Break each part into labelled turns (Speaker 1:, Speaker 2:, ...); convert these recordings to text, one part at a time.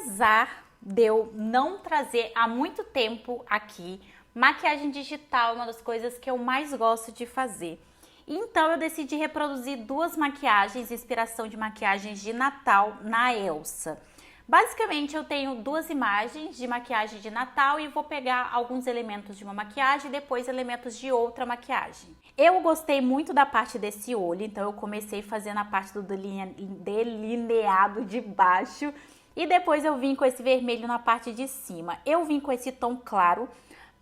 Speaker 1: apesar de eu não trazer há muito tempo aqui, maquiagem digital é uma das coisas que eu mais gosto de fazer. Então eu decidi reproduzir duas maquiagens, inspiração de maquiagens de Natal na Elsa. Basicamente eu tenho duas imagens de maquiagem de Natal e vou pegar alguns elementos de uma maquiagem e depois elementos de outra maquiagem. Eu gostei muito da parte desse olho, então eu comecei fazendo a parte do delineado de baixo e depois eu vim com esse vermelho na parte de cima. Eu vim com esse tom claro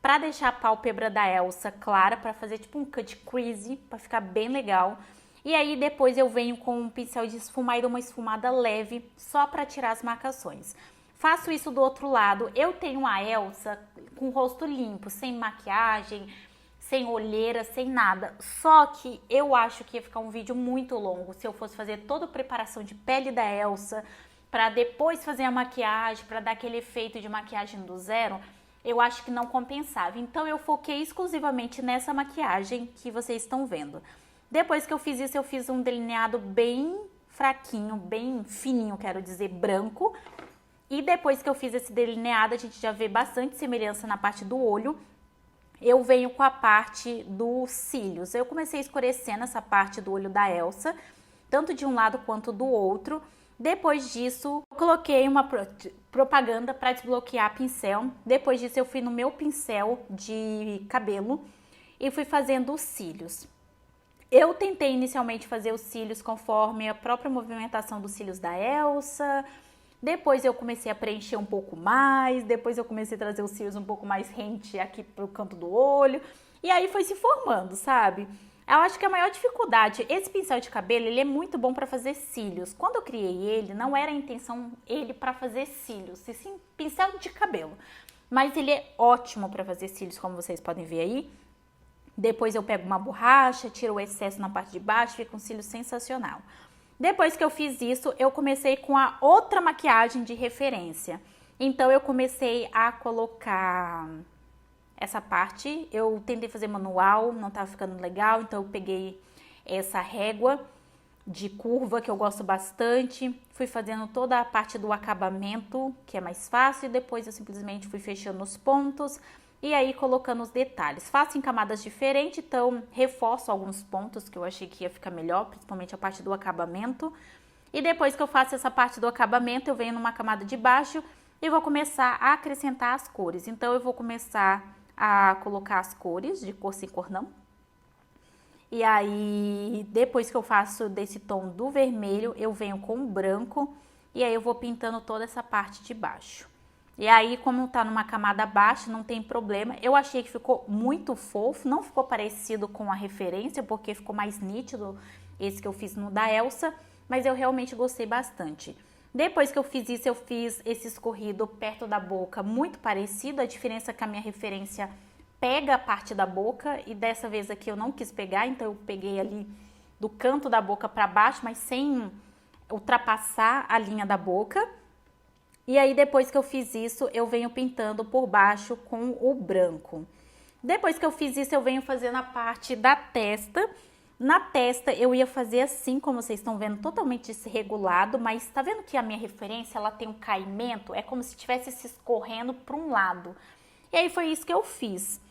Speaker 1: para deixar a pálpebra da Elsa clara, para fazer tipo um cut crease, para ficar bem legal. E aí depois eu venho com um pincel de esfumar e dou uma esfumada leve, só para tirar as marcações. Faço isso do outro lado. Eu tenho a Elsa com o rosto limpo, sem maquiagem, sem olheira, sem nada. Só que eu acho que ia ficar um vídeo muito longo se eu fosse fazer toda a preparação de pele da Elsa, para depois fazer a maquiagem, para dar aquele efeito de maquiagem do zero. Eu acho que não compensava. Então eu foquei exclusivamente nessa maquiagem que vocês estão vendo. Depois que eu fiz isso, eu fiz um delineado bem fraquinho, bem fininho, quero dizer, branco. E depois que eu fiz esse delineado, a gente já vê bastante semelhança na parte do olho. Eu venho com a parte dos cílios. Eu comecei escurecendo essa parte do olho da Elsa, tanto de um lado quanto do outro. Depois disso, eu coloquei uma propaganda para desbloquear pincel. Depois disso, eu fui no meu pincel de cabelo e fui fazendo os cílios. Eu tentei inicialmente fazer os cílios conforme a própria movimentação dos cílios da Elsa. Depois eu comecei a preencher um pouco mais. Depois eu comecei a trazer os cílios um pouco mais rente aqui pro canto do olho. E aí foi se formando, sabe? Eu acho que a maior dificuldade, esse pincel de cabelo, ele é muito bom para fazer cílios. Quando eu criei ele, não era a intenção ele para fazer cílios, e sim pincel de cabelo. Mas ele é ótimo para fazer cílios, como vocês podem ver aí. Depois eu pego uma borracha, tiro o excesso na parte de baixo, fica um cílio sensacional. Depois que eu fiz isso, eu comecei com a outra maquiagem de referência. Então eu comecei a colocar essa parte, eu tentei fazer manual, não tava ficando legal, então eu peguei essa régua de curva que eu gosto bastante, fui fazendo toda a parte do acabamento, que é mais fácil, e depois eu simplesmente fui fechando os pontos e aí colocando os detalhes. Faço em camadas diferentes, então reforço alguns pontos que eu achei que ia ficar melhor, principalmente a parte do acabamento. E depois que eu faço essa parte do acabamento, eu venho numa camada de baixo e vou começar a acrescentar as cores. Então eu vou começar a colocar as cores, de cor sim, cor não. E aí, depois que eu faço desse tom do vermelho, eu venho com o branco e aí eu vou pintando toda essa parte de baixo. E aí, como tá numa camada baixa, não tem problema. Eu achei que ficou muito fofo, não ficou parecido com a referência, porque ficou mais nítido esse que eu fiz no da Elsa, mas eu realmente gostei bastante. Depois que eu fiz isso, eu fiz esse escorrido perto da boca, muito parecido. A diferença é que a minha referência pega a parte da boca e dessa vez aqui eu não quis pegar, então eu peguei ali do canto da boca para baixo, mas sem ultrapassar a linha da boca. E aí depois que eu fiz isso, eu venho pintando por baixo com o branco. Depois que eu fiz isso, eu venho fazendo a parte da testa. Na testa eu ia fazer assim, como vocês estão vendo, totalmente desregulado, mas tá vendo que a minha referência, ela tem um caimento? É como se estivesse se escorrendo para um lado. E aí foi isso que eu fiz.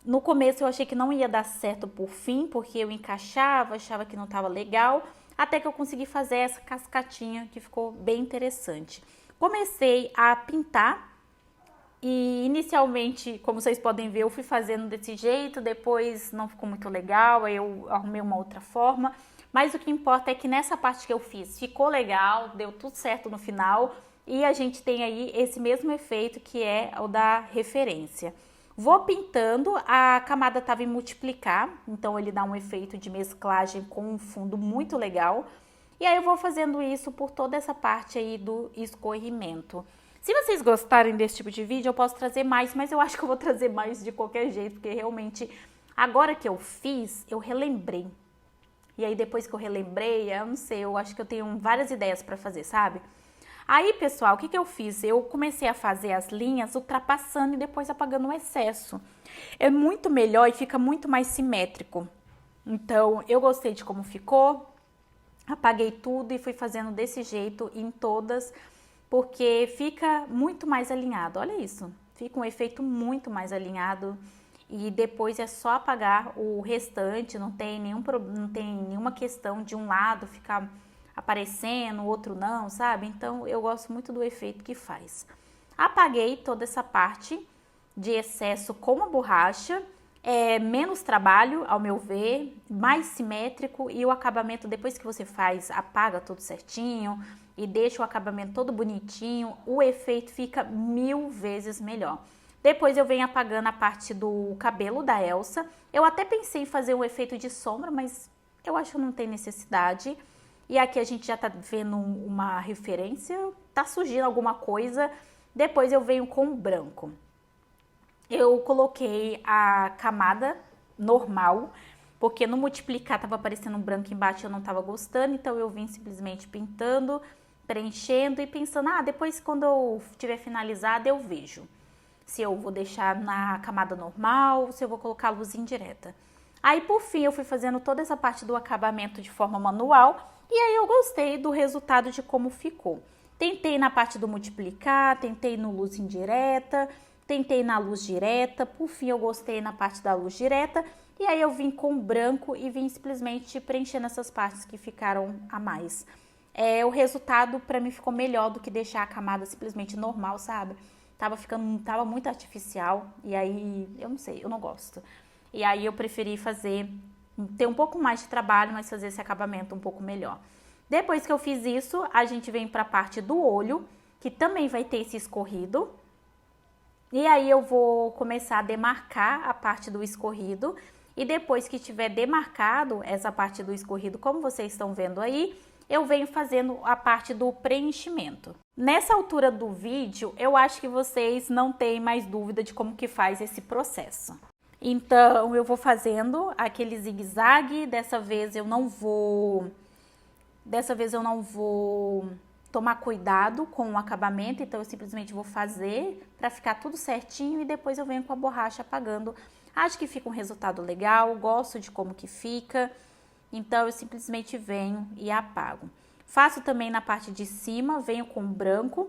Speaker 1: No começo eu achei que não ia dar certo por fim, porque eu encaixava, achava que não estava legal, até que eu consegui fazer essa cascatinha que ficou bem interessante. Comecei a pintar e inicialmente, como vocês podem ver, eu fui fazendo desse jeito, depois não ficou muito legal, aí eu arrumei uma outra forma. Mas o que importa é que nessa parte que eu fiz ficou legal, deu tudo certo no final e a gente tem aí esse mesmo efeito que é o da referência. Vou pintando, a camada estava em multiplicar, então ele dá um efeito de mesclagem com um fundo muito legal. E aí eu vou fazendo isso por toda essa parte aí do escorrimento. Se vocês gostarem desse tipo de vídeo, eu posso trazer mais, mas eu acho que eu vou trazer mais de qualquer jeito, porque realmente, agora que eu fiz, eu relembrei. E aí depois que eu relembrei, eu não sei, eu acho que eu tenho várias ideias para fazer, sabe? Aí, pessoal, o que que eu fiz? Eu comecei a fazer as linhas ultrapassando e depois apagando o excesso. É muito melhor e fica muito mais simétrico. Então, eu gostei de como ficou. Apaguei tudo e fui fazendo desse jeito em todas porque fica muito mais alinhado. Olha isso, fica um efeito muito mais alinhado e depois é só apagar o restante, não tem nenhuma questão de um lado ficar aparecendo, o outro não, sabe? Então eu gosto muito do efeito que faz. Apaguei toda essa parte de excesso com a borracha, menos trabalho, ao meu ver, mais simétrico e o acabamento, depois que você faz, apaga tudo certinho e deixa o acabamento todo bonitinho, o efeito fica 1000 vezes melhor. Depois eu venho apagando a parte do cabelo da Elsa. Eu até pensei em fazer um efeito de sombra, mas eu acho que não tem necessidade. E aqui a gente já tá vendo uma referência, tá surgindo alguma coisa. Depois eu venho com o branco. Eu coloquei a camada normal, porque no multiplicar tava aparecendo um branco embaixo e eu não tava gostando, então eu vim simplesmente pintando, preenchendo e pensando, depois quando eu tiver finalizado eu vejo se eu vou deixar na camada normal, se eu vou colocar a luz indireta. Aí por fim eu fui fazendo toda essa parte do acabamento de forma manual e aí eu gostei do resultado de como ficou. Tentei na parte do multiplicar, tentei no luz indireta, tentei na luz direta, por fim eu gostei na parte da luz direta e aí eu vim com branco e vim simplesmente preenchendo essas partes que ficaram a mais. O resultado pra mim ficou melhor do que deixar a camada simplesmente normal, sabe? Tava muito artificial e aí eu não sei, eu não gosto. E aí eu preferi ter um pouco mais de trabalho, mas fazer esse acabamento um pouco melhor. Depois que eu fiz isso, a gente vem pra parte do olho, que também vai ter esse escorrido. E aí eu vou começar a demarcar a parte do escorrido e depois que tiver demarcado essa parte do escorrido, como vocês estão vendo aí, eu venho fazendo a parte do preenchimento. Nessa altura do vídeo, eu acho que vocês não têm mais dúvida de como que faz esse processo. Então, eu vou fazendo aquele zigue-zague, dessa vez eu não vou tomar cuidado com o acabamento, então eu simplesmente vou fazer para ficar tudo certinho e depois eu venho com a borracha apagando. Acho que fica um resultado legal, gosto de como que fica, então eu simplesmente venho e apago. Faço também na parte de cima, venho com branco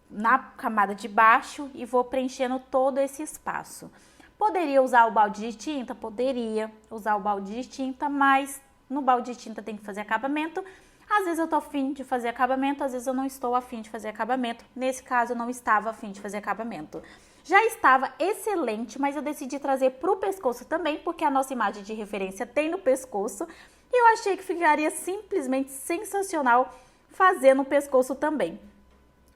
Speaker 1: na camada de baixo e vou preenchendo todo esse espaço. Poderia usar o balde de tinta? Poderia usar o balde de tinta, mas no balde de tinta tem que fazer acabamento. Às vezes eu tô afim de fazer acabamento, às vezes eu não estou afim de fazer acabamento. Nesse caso eu não estava afim de fazer acabamento. Já estava excelente, mas eu decidi trazer pro pescoço também, porque a nossa imagem de referência tem no pescoço. E eu achei que ficaria simplesmente sensacional fazer no pescoço também.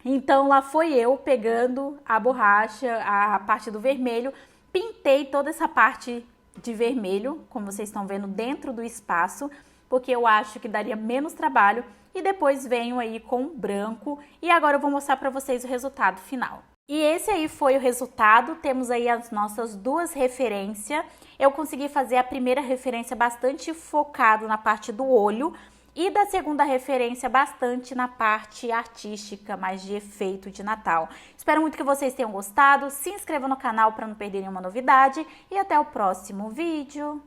Speaker 1: Então lá foi eu pegando a borracha, a parte do vermelho, pintei toda essa parte de vermelho, como vocês estão vendo, dentro do espaço, porque eu acho que daria menos trabalho, e depois venho aí com branco e agora eu vou mostrar para vocês o resultado final. E esse aí foi o resultado, temos aí as nossas duas referências. Eu consegui fazer a primeira referência bastante focado na parte do olho e da segunda referência bastante na parte artística, mais de efeito de Natal. Espero muito que vocês tenham gostado, se inscrevam no canal para não perder nenhuma novidade e até o próximo vídeo.